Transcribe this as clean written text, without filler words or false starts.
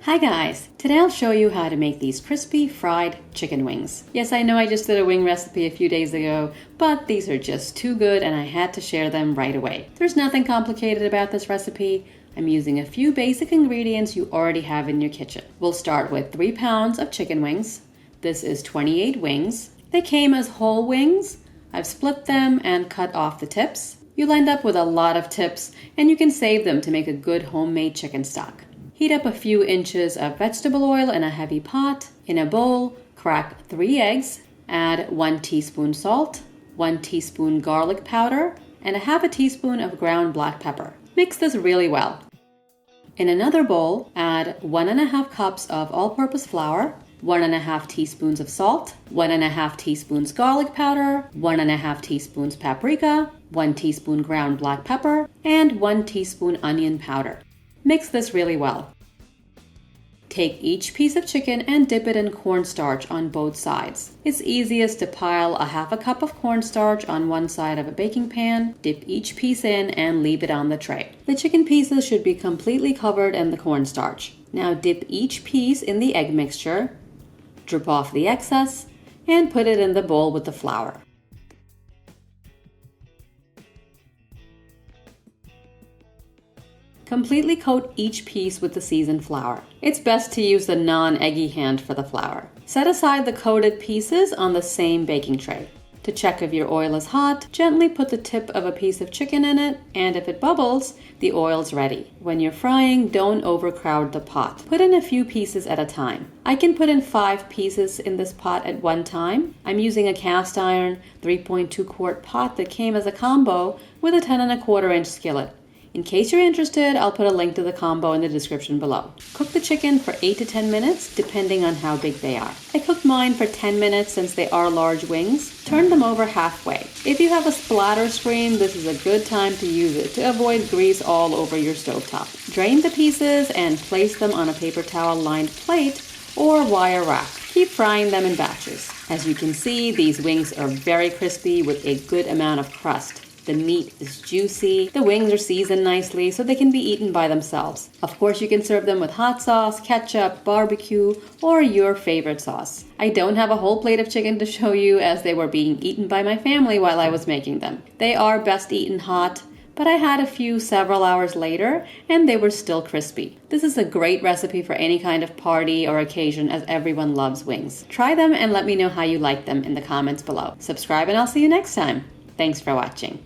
Hi guys! Today I'll show you how to make these crispy fried chicken wings. Yes, I know I just did a wing recipe a few days ago, but these are just too good and I had to share them right away. There's nothing complicated about this recipe. I'm using a few basic ingredients you already have in your kitchen. We'll start with 3 pounds of chicken wings. This is 28 wings. They came as whole wings. I've split them and cut off the tips. You'll end up with a lot of tips and you can save them to make a good homemade chicken stock. Heat up a few inches of vegetable oil in a heavy pot. In a bowl, crack 3 eggs. Add 1 teaspoon salt, 1 teaspoon garlic powder, and a half a teaspoon of ground black pepper. Mix this really well. In another bowl, add 1½ cups of all-purpose flour, 1½ teaspoons of salt, 1½ teaspoons garlic powder, 1½ teaspoons paprika, 1 teaspoon ground black pepper, and 1 teaspoon onion powder. Mix this really well. Take each piece of chicken and dip it in cornstarch on both sides. It's easiest to pile a half a cup of cornstarch on one side of a baking pan, dip each piece in, and leave it on the tray. The chicken pieces should be completely covered in the cornstarch. Now dip each piece in the egg mixture, drip off the excess, and put it in the bowl with the flour. Completely coat each piece with the seasoned flour. It's best to use the non-eggy hand for the flour. Set aside the coated pieces on the same baking tray. To check if your oil is hot, gently put the tip of a piece of chicken in it, and if it bubbles, the oil's ready. When you're frying, don't overcrowd the pot. Put in a few pieces at a time. I can put in 5 pieces in this pot at one time. I'm using a cast iron 3.2 quart pot that came as a combo with a 10¼ inch skillet. In case you're interested, I'll put a link to the combo in the description below. Cook the chicken for 8 to 10 minutes, depending on how big they are. I cooked mine for 10 minutes since they are large wings. Turn them over halfway. If you have a splatter screen, this is a good time to use it to avoid grease all over your stovetop. Drain the pieces and place them on a paper towel lined plate or wire rack. Keep frying them in batches. As you can see, these wings are very crispy with a good amount of crust. The meat is juicy, the wings are seasoned nicely so they can be eaten by themselves. Of course, you can serve them with hot sauce, ketchup, barbecue, or your favorite sauce. I don't have a whole plate of chicken to show you as they were being eaten by my family while I was making them. They are best eaten hot, but I had a few several hours later and they were still crispy. This is a great recipe for any kind of party or occasion as everyone loves wings. Try them and let me know how you like them in the comments below. Subscribe and I'll see you next time. Thanks for watching.